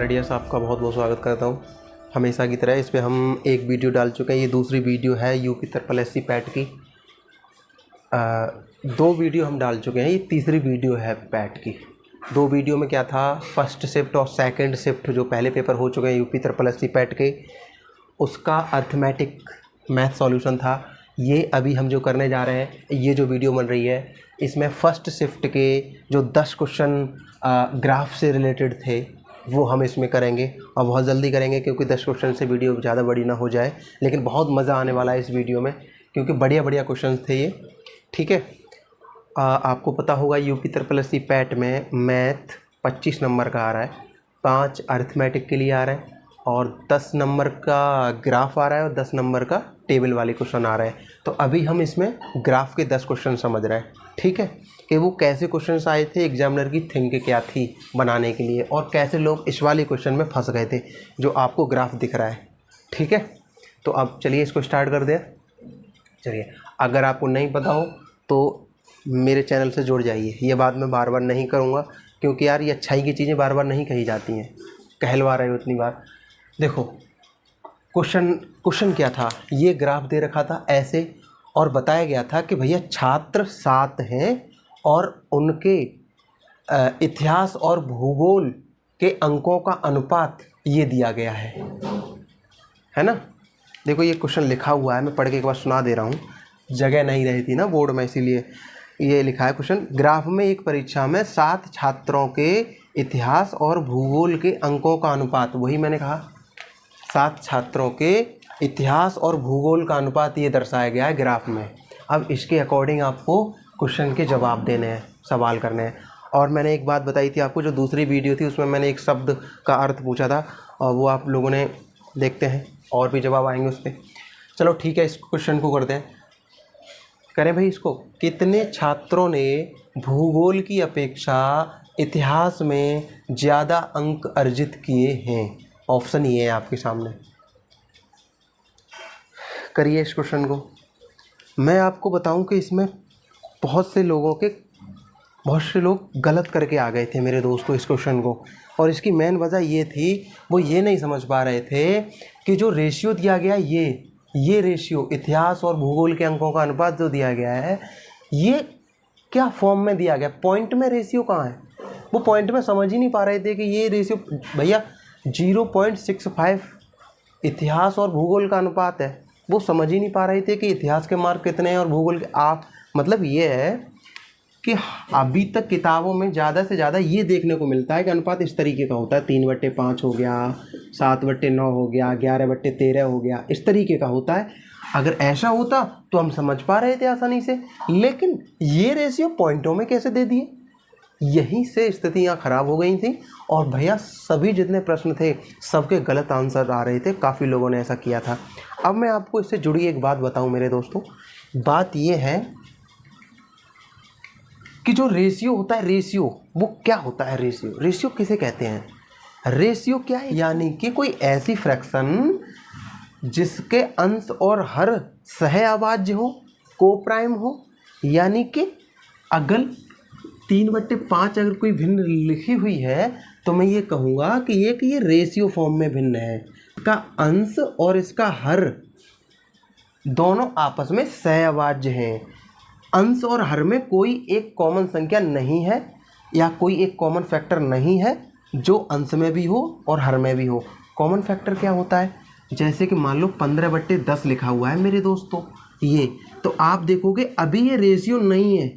RDS आपका बहुत बहुत स्वागत करता हूँ। हमेशा की तरह इस पर हम एक वीडियो डाल चुके हैं। ये दूसरी वीडियो है यूपी SSC पैट की। दो वीडियो हम डाल चुके हैं, ये तीसरी वीडियो है पैट की। दो वीडियो में क्या था, फर्स्ट शिफ्ट और सेकंड शिफ्ट जो पहले पेपर हो चुके हैं यूपी SSC पैट के, उसका अर्थमेटिक मैथ सॉल्यूशन था। ये अभी हम जो करने जा रहे हैं, ये जो वीडियो बन रही है, इसमें फ़र्स्ट शिफ्ट के जो 10 क्वेश्चन ग्राफ से रिलेटेड थे वो हम इसमें करेंगे और बहुत जल्दी करेंगे क्योंकि 10 क्वेश्चन से वीडियो ज़्यादा बड़ी ना हो जाए। लेकिन बहुत मज़ा आने वाला है इस वीडियो में क्योंकि बढ़िया बढ़िया क्वेश्चन थे ये। ठीक है, आपको पता होगा यूपी SSC पैट में मैथ 25 नंबर का आ रहा है, 5 अर्थमेटिक के लिए आ रहा है और 10 नंबर का ग्राफ आ रहा है और 10 नंबर का टेबल वाले क्वेश्चन आ रहे हैं। तो अभी हम इसमें ग्राफ के 10 क्वेश्चन समझ रहे हैं। ठीक है, कि वो कैसे क्वेश्चंस आए थे, एग्जामिनर की थिंक क्या थी बनाने के लिए और कैसे लोग इस वाले क्वेश्चन में फंस गए थे जो आपको ग्राफ दिख रहा है। ठीक है, तो अब चलिए इसको स्टार्ट कर दें। चलिए, अगर आपको नहीं पता हो तो मेरे चैनल से जुड़ जाइए। ये बात मैं बार बार नहीं करूँगा क्योंकि यार ये अच्छाई की चीज़ें बार बार नहीं कही जाती हैं, कहलवा रहे हो उतनी बार। देखो क्वेश्चन क्या था, ये ग्राफ दे रखा था ऐसे और बताया गया था कि भैया छात्र 7 हैं और उनके इतिहास और भूगोल के अंकों का अनुपात ये दिया गया है ना। देखो ये क्वेश्चन लिखा हुआ है, मैं पढ़ के एक बार सुना दे रहा हूँ, जगह नहीं रही थी ना बोर्ड में, इसीलिए ये लिखा है क्वेश्चन। ग्राफ में एक परीक्षा में 7 छात्रों के इतिहास और भूगोल के अंकों का अनुपात, वही मैंने कहा 7 छात्रों के इतिहास और भूगोल का अनुपात ये दर्शाया गया है ग्राफ में। अब इसके अकॉर्डिंग आपको क्वेश्चन के जवाब देने हैं, सवाल करने हैं। और मैंने एक बात बताई थी आपको, जो दूसरी वीडियो थी उसमें मैंने एक शब्द का अर्थ पूछा था और वो आप लोगों ने, देखते हैं और भी जवाब आएंगे उस पर। चलो ठीक है, इस क्वेश्चन को करते हैं, करें भाई इसको। कितने छात्रों ने भूगोल की अपेक्षा इतिहास में ज़्यादा अंक अर्जित किए हैं? ऑप्शन ये है आपके सामने, करिए इस क्वेश्चन को। मैं आपको बताऊं कि इसमें बहुत से लोग गलत करके आ गए थे मेरे दोस्तों इस क्वेश्चन को, और इसकी मेन वजह ये थी, वो ये नहीं समझ पा रहे थे कि जो रेशियो दिया गया ये रेशियो, इतिहास और भूगोल के अंकों का अनुपात जो दिया गया है, ये क्या फॉर्म में दिया गया, पॉइंट में रेशियो कहाँ है। वो पॉइंट में समझ ही नहीं पा रहे थे कि ये रेशियो भैया 0.65 इतिहास और भूगोल का अनुपात है। वो समझ ही नहीं पा रहे थे कि इतिहास के मार्क कितने हैं और भूगोल के, आप मतलब ये है कि अभी तक किताबों में ज़्यादा से ज़्यादा ये देखने को मिलता है कि अनुपात इस तरीके का होता है, 3/5 हो गया, 7/9 हो गया, 11/13 हो गया, इस तरीके का होता है। अगर ऐसा होता तो हम समझ पा रहे थे आसानी से, लेकिन ये रेशियो पॉइंटों में कैसे दे दिए, यहीं से स्थितियाँ खराब हो गई थी। और भैया सभी जितने प्रश्न थे सबके गलत आंसर आ रहे थे, काफ़ी लोगों ने ऐसा किया था। अब मैं आपको इससे जुड़ी एक बात बताऊं मेरे दोस्तों, बात ये है कि जो रेशियो होता है, रेशियो वो क्या होता है, रेशियो किसे कहते हैं। रेशियो क्या है, यानी कि कोई ऐसी फ्रैक्शन जिसके अंश और हर सहअभाज्य हो, कोप्राइम हो, यानी कि अगर 3/5 अगर कोई भिन्न लिखी हुई है तो मैं ये कहूँगा कि ये रेशियो फॉर्म में भिन्न है। इसका अंश और इसका हर दोनों आपस में सहअभाज्य हैं। अंश और हर में कोई एक कॉमन संख्या नहीं है या कोई एक कॉमन फैक्टर नहीं है जो अंश में भी हो और हर में भी हो। कॉमन फैक्टर क्या होता है, जैसे कि मान लो 15/10 लिखा हुआ है मेरे दोस्तों, ये तो आप देखोगे अभी ये रेशियो नहीं है,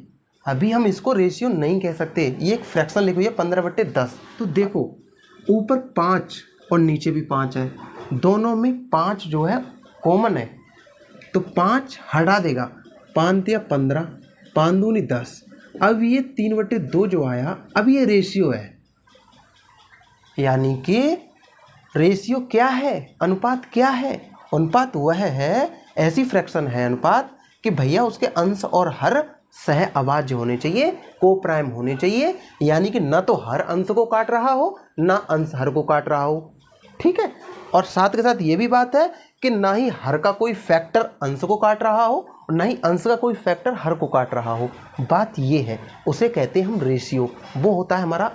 अभी हम इसको रेशियो नहीं कह सकते, ये एक फ्रैक्शन लिखी हुई है 15/10। तो देखो ऊपर 5 और नीचे भी 5 है, दोनों में 5 जो है कॉमन है, तो 5 हटा देगा, 5 दिया 15, 5 दूनी 10। अब ये 3/2 जो आया, अब ये रेशियो है, यानी कि रेशियो क्या है, अनुपात क्या है, अनुपात वह है, ऐसी फ्रैक्शन है अनुपात कि भैया उसके अंश और हर सहअभाज्य होने चाहिए, कोप्राइम होने चाहिए, यानी कि ना तो हर अंश को काट रहा हो ना अंश हर को काट रहा हो। ठीक है, और साथ के साथ ये भी बात है कि ना ही हर का कोई फैक्टर अंश को काट रहा हो और ना ही अंश का कोई फैक्टर हर को काट रहा हो। बात ये है, उसे कहते हैं हम रेशियो, वो होता है हमारा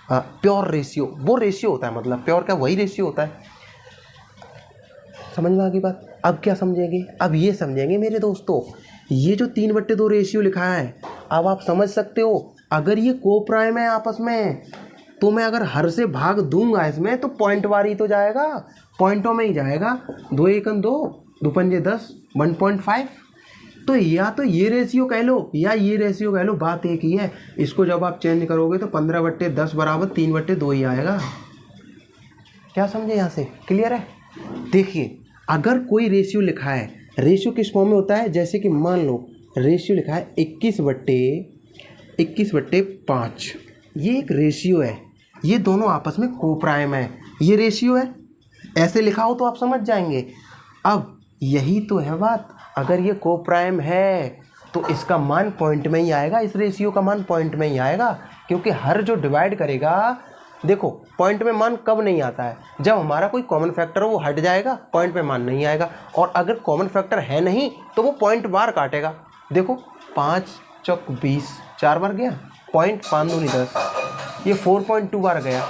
प्योर रेशियो, वो रेशियो होता है, मतलब प्योर का वही रेशियो होता है। समझ में आ गई बात? अब क्या समझेंगे? अब ये समझेंगे मेरे दोस्तों, ये जो 3/2 रेशियो लिखा है, अब आप समझ सकते हो अगर ये को प्राइम है आपस में, तो मैं अगर हर से भाग दूंगा इसमें तो पॉइंट वार ही तो जाएगा, पॉइंटों में ही जाएगा। 2 एकम 2, 2 पंजे 10, 1.5। तो या तो ये रेशियो कह लो या ये रेशियो कह लो, बात एक ही है। इसको जब आप चेंज करोगे तो 15/10 बराबर 3/2 ही आएगा। क्या समझे? यहाँ से क्लियर है? देखिए, अगर कोई रेशियो लिखा है, रेशियो किस फॉर्म में होता है, जैसे कि मान लो रेशियो लिखा है 21/5, ये एक रेशियो है, ये दोनों आपस में को प्राइम है, ये रेशियो है। ऐसे लिखा हो तो आप समझ जाएंगे। अब यही तो है बात, अगर ये को प्राइम है तो इसका मान पॉइंट में ही आएगा, इस रेशियो का मान पॉइंट में ही आएगा, क्योंकि हर जो डिवाइड करेगा, देखो पॉइंट में मान कब नहीं आता है, जब हमारा कोई कॉमन फैक्टर हो वो हट जाएगा, पॉइंट में मान नहीं आएगा। और अगर कॉमन फैक्टर है नहीं तो वो पॉइंट बार काटेगा। देखो 5 चौक 20, 4 बार गया, पॉइंट 5 दूनी 10, ये 4.2 बार गया।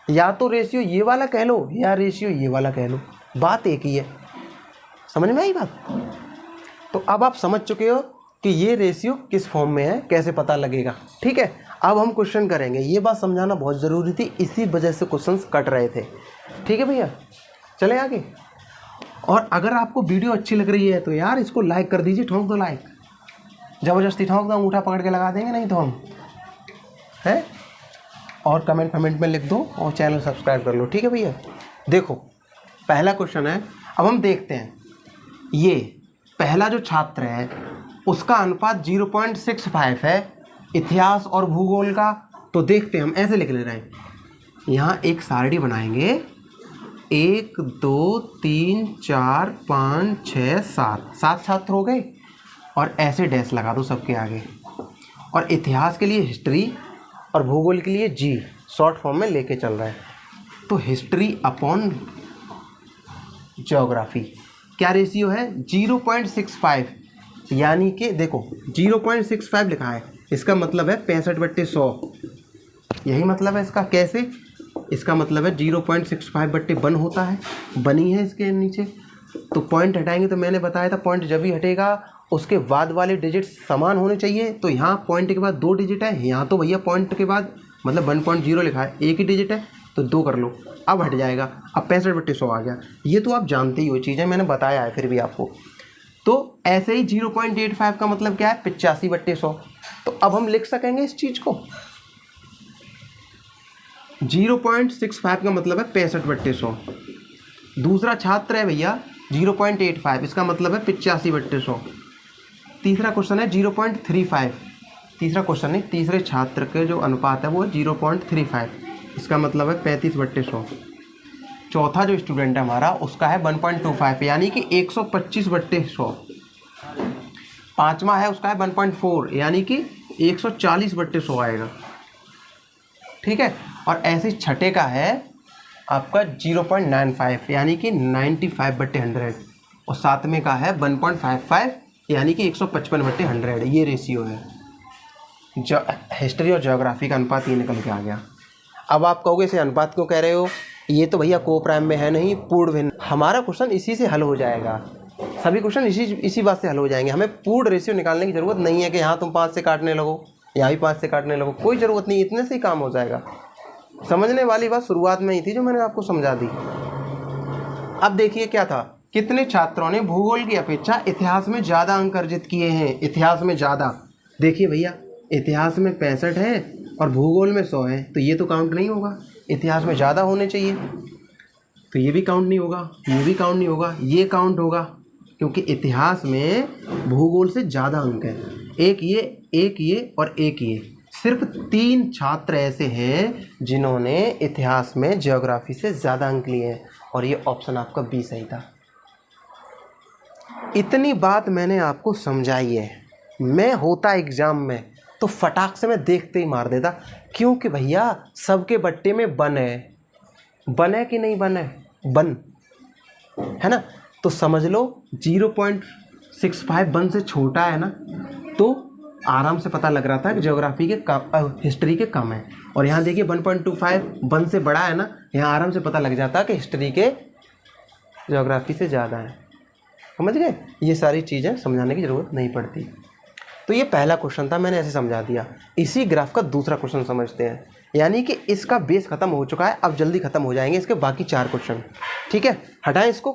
या तो रेशियो ये वाला कह लो या रेशियो ये वाला कह लो, बात एक ही है। समझ में आई बात? तो अब आप समझ चुके हो कि ये रेशियो किस फॉर्म में है, कैसे पता लगेगा। ठीक है, अब हम क्वेश्चन करेंगे। ये बात समझाना बहुत ज़रूरी थी, इसी वजह से क्वेश्चंस कट रहे थे। ठीक है भैया, चले आगे। और अगर आपको वीडियो अच्छी लग रही है तो यार इसको लाइक कर दीजिए, ठोंक दो लाइक, ज़बरदस्ती ठोंक दो, अंगूठा पकड़ के लगा देंगे नहीं तो हम है। और कमेंट में लिख दो और चैनल सब्सक्राइब कर लो। ठीक है भैया, देखो पहला क्वेश्चन है, अब हम देखते हैं। ये पहला जो छात्र है उसका अनुपात 0.65 है इतिहास और भूगोल का। तो देखते हैं, हम ऐसे लिख ले रहे हैं, यहाँ एक सारणी बनाएंगे, 1 2 3 4 5 6 7 छात्र हो गए, और ऐसे डैश लगा दो सबके आगे। और इतिहास के लिए हिस्ट्री और भूगोल के लिए जी शॉर्ट फॉर्म में लेके चल रहा है। तो हिस्ट्री अपॉन ज्योग्राफी क्या रेशियो है? 0.65, यानी कि देखो 0.65 लिखा है, इसका मतलब है 65/100, यही मतलब है इसका। कैसे? इसका मतलब है 0.65/1 होता है, बनी है इसके नीचे। तो पॉइंट हटाएंगे, तो मैंने बताया था पॉइंट जब ही हटेगा उसके बाद वाले डिजिट समान होने चाहिए। तो यहाँ पॉइंट के बाद 2 डिजिट है, यहाँ तो भैया पॉइंट के बाद मतलब 1.0 लिखा है, एक ही डिजिट है, तो 2 कर लो, अब हट जाएगा। अब 65/100 आ गया। ये तो आप जानते ही हो चीज़ें, मैंने बताया है फिर भी आपको। तो ऐसे ही 0.85 का मतलब क्या है? 85/100। तो अब हम लिख सकेंगे इस चीज़ को, 0.65 का मतलब है 65/100। दूसरा छात्र है भैया 0.85, इसका मतलब है 85/100। तीसरा क्वेश्चन है 0.35, तीसरा क्वेश्चन नहीं, तीसरे छात्र के जो अनुपात है वो 0.35, इसका मतलब है 35/100। चौथा जो स्टूडेंट है हमारा उसका है 1.25, यानी कि 125/100। पांचवा है उसका है 1.4, यानी कि 140/100 आएगा। ठीक है, और ऐसे छठे का है आपका 0.95, यानी कि 95/100। और सातवें का है 1.55, यानी कि 155/100। ये रेशियो है। हिस्ट्री और ज्योग्राफी का अनुपात ये निकल के आ गया। अब आप कहोगे इसे अनुपात क्यों कह रहे हो, ये तो भैया को प्राइम में है नहीं, पूर्ण भिन्न। हमारा क्वेश्चन इसी से हल हो जाएगा, सभी क्वेश्चन इसी बात से हल हो जाएंगे। हमें पूर्ण रेशियो निकालने की ज़रूरत नहीं है कि यहाँ तुम 5 से काटने लगो, यहाँ भी 5 से काटने लगो, कोई ज़रूरत नहीं, इतने से ही काम हो जाएगा। समझने वाली बात शुरुआत में ही थी जो मैंने आपको समझा दी। अब देखिए क्या था, कितने छात्रों ने भूगोल की अपेक्षा इतिहास में ज़्यादा अंक अर्जित किए हैं? इतिहास में ज़्यादा, देखिए भैया इतिहास में 65 है और भूगोल में 100 है, तो ये तो काउंट नहीं होगा, इतिहास में ज़्यादा होने चाहिए, तो ये भी काउंट नहीं होगा, ये भी काउंट नहीं होगा, ये काउंट होगा, क्योंकि इतिहास में भूगोल से ज़्यादा अंक है। एक ये और एक ये। सिर्फ 3 छात्र ऐसे हैं जिन्होंने इतिहास में ज्योग्राफी से ज़्यादा अंक लिए हैं, और ये ऑप्शन आपका बी सही था। इतनी बात मैंने आपको समझाई है। मैं होता एग्ज़ाम में तो फटाक से मैं देखते ही मार देता, क्योंकि भैया सबके बट्टे में बन है कि नहीं बन है? बन है ना। तो समझ लो 0.65 बन से छोटा है ना, तो आराम से पता लग रहा था कि ज्योग्राफी के कम, हिस्ट्री के कम है। और यहाँ देखिए 1.25 1 से बड़ा है ना, यहाँ आराम से पता लग जाता कि हिस्ट्री के ज्योग्राफी से ज़्यादा है। समझ गए? ये सारी चीज़ें समझाने की ज़रूरत नहीं पड़ती। तो ये पहला क्वेश्चन था, मैंने ऐसे समझा दिया। इसी ग्राफ का दूसरा क्वेश्चन समझते हैं, यानी कि इसका बेस खत्म हो चुका है, अब जल्दी खत्म हो जाएंगे इसके बाकी 4 क्वेश्चन। ठीक है, हटाएं इसको।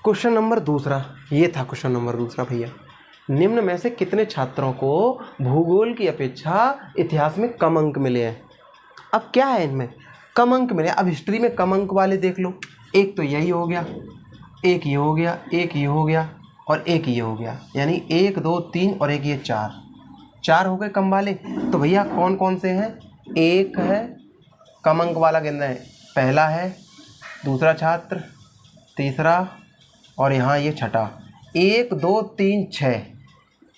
क्वेश्चन नंबर दूसरा, ये था क्वेश्चन नंबर दूसरा भैया। निम्न में से कितने छात्रों को भूगोल की अपेक्षा इतिहास में कम अंक मिले हैं? अब क्या है इनमें कम अंक मिले? अब हिस्ट्री में कम अंक वाले देख लो, एक तो यही हो गया, एक ये हो गया, एक ये हो गया और एक ये हो गया, यानी 1 2 3 और एक ये 4 हो गए कम वाले। तो भैया कौन कौन से हैं? एक है कम अंक वाला गिनना है, पहला है, दूसरा छात्र, तीसरा और यहाँ ये छठा। 1 2 3 6,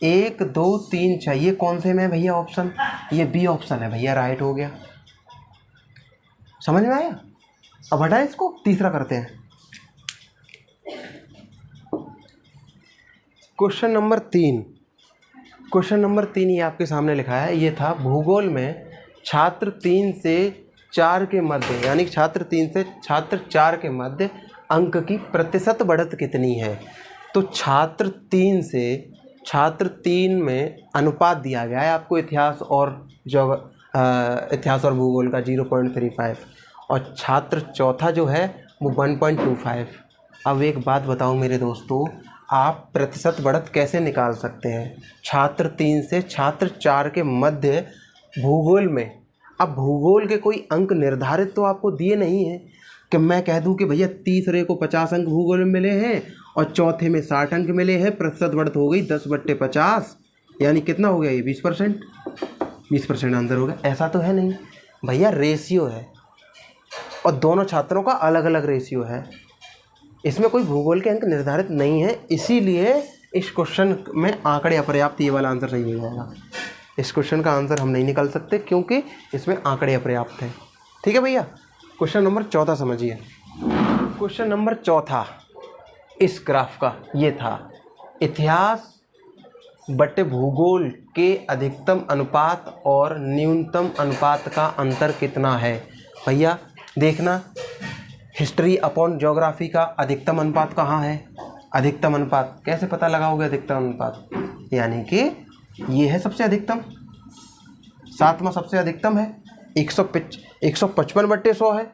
1 2 3 6, ये कौन से में है भैया ऑप्शन? ये बी ऑप्शन है भैया, राइट हो गया। समझ में आया? अब हटाएं इसको, तीसरा करते हैं। क्वेश्चन नंबर 3, क्वेश्चन नंबर 3 ये आपके सामने लिखा है। ये था भूगोल में छात्र 3 से 4 के मध्य, यानी छात्र 3 से छात्र 4 के मध्य अंक की प्रतिशत बढ़त कितनी है? तो छात्र 3 से छात्र 3 में अनुपात दिया गया है आपको इतिहास और इतिहास और भूगोल का 0.35 और छात्र चौथा जो है वो 1.25। अब एक बात बताओ मेरे दोस्तों, आप प्रतिशत बढ़त कैसे निकाल सकते हैं? छात्र 3 से छात्र 4 के मध्य भूगोल में। अब भूगोल के कोई अंक निर्धारित तो आपको दिए नहीं हैं कि मैं कह दूं कि भैया तीसरे को 50 अंक भूगोल में मिले हैं और चौथे में 60 अंक मिले हैं, प्रतिशत बढ़त हो गई 10/50, यानी कितना हो गया ये 20%, 20% आंसर हो गया। ऐसा तो है नहीं भैया, रेशियो है और दोनों छात्रों का अलग अलग रेशियो है, इसमें कोई भूगोल के अंक निर्धारित नहीं है। इसीलिए इस क्वेश्चन में आंकड़े अपर्याप्त, ये वाला आंसर सही हो जाएगा। इस क्वेश्चन का आंसर हम नहीं निकाल सकते क्योंकि इसमें आंकड़े अपर्याप्त हैं। ठीक है भैया, क्वेश्चन नंबर 14 समझिए। क्वेश्चन नंबर 4 इस ग्राफ का ये था, इतिहास बटे भूगोल के अधिकतम अनुपात और न्यूनतम अनुपात का अंतर कितना है? भैया देखना, हिस्ट्री अपॉन ज्योग्राफी का अधिकतम अनुपात कहाँ है? अधिकतम अनुपात कैसे पता लगाओगे? अधिकतम अनुपात यानी कि ये है सबसे अधिकतम, 7वां सबसे अधिकतम है, 155/100 है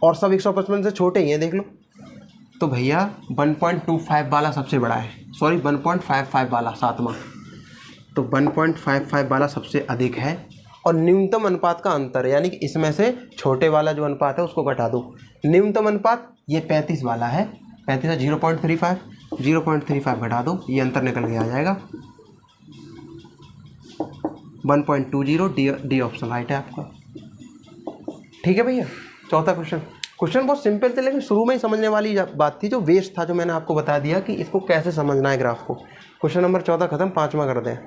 और सब 155 से छोटे ही हैं, देख लो। तो भैया 1.25 वाला सबसे बड़ा है, सॉरी 1.55 वाला 7वां, तो 1.55 वाला सबसे अधिक है। और न्यूनतम अनुपात का अंतर, यानी कि इसमें से छोटे वाला जो अनुपात है उसको घटा दो। न्यूनतम अनुपात ये 35 वाला है, 35 है 0.35 घटा दो, ये अंतर निकल के आ जाएगा 1.20। डी ऑप्शन राइट है आपका। ठीक है भैया, चौथा क्वेश्चन बहुत सिंपल थे, लेकिन शुरू में ही समझने वाली बात थी, जो वेस्ट था, जो मैंने आपको बता दिया कि इसको कैसे समझना है ग्राफ को। क्वेश्चन नंबर 14 खत्म, 5वां कर दें।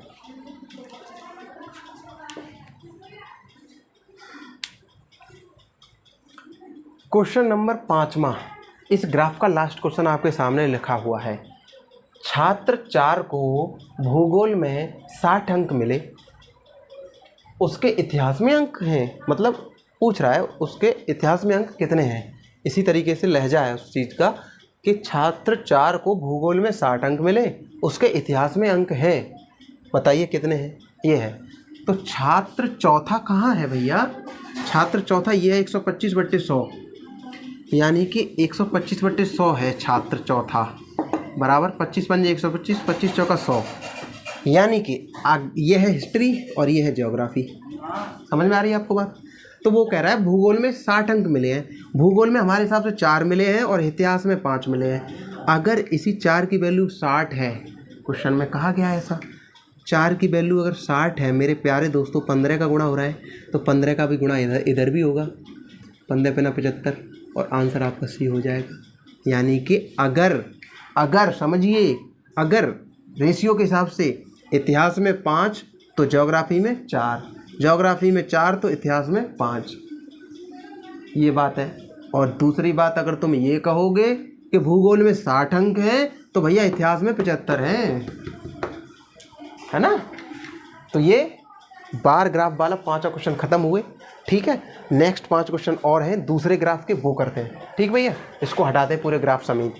क्वेश्चन नंबर 5वां, इस ग्राफ का लास्ट क्वेश्चन आपके सामने लिखा हुआ है। छात्र 4 को भूगोल में 60 अंक मिले, उसके इतिहास में अंक हैं, मतलब पूछ रहा है उसके इतिहास में अंक कितने हैं। इसी तरीके से लहजा है उस चीज़ का कि छात्र 4 को भूगोल में 60 अंक मिले, उसके इतिहास में अंक हैं, बताइए कितने हैं? ये है। तो छात्र चौथा कहाँ है भैया? छात्र चौथा ये है 125/100, यानी कि 125/100 है छात्र चौथा, बराबर 25 पंजे 125, 25 चौका 100, यानी कि ये है हिस्ट्री और ये है ज्योग्राफी। समझ में आ रही है आपको बात? तो वो कह रहा है भूगोल में 60 अंक मिले हैं, भूगोल में हमारे हिसाब से 4 मिले हैं और इतिहास में 5 मिले हैं। अगर इसी 4 की वैल्यू 60 है, क्वेश्चन में कहा गया है ऐसा, 4 की वैल्यू अगर 60 है मेरे प्यारे दोस्तों, 15 का गुणा हो रहा है, तो 15 का भी गुणा इधर भी होगा, 15 पे ना 75, और आंसर आपका सी हो जाएगा। यानी कि अगर समझिए, अगर रेशियो के हिसाब से इतिहास में 5 तो ज्योग्राफी में 4, ज्योग्राफी में 4 तो इतिहास में 5, ये बात है। और दूसरी बात, अगर तुम ये कहोगे कि भूगोल में 60 अंक हैं तो भैया इतिहास में 75 हैं, है ना। तो ये बार ग्राफ वाला 5 क्वेश्चन खत्म हुए। ठीक है, नेक्स्ट 5 क्वेश्चन और हैं दूसरे ग्राफ के, वो करते हैं। ठीक भैया, इसको हटाते हैं पूरे ग्राफ समेत।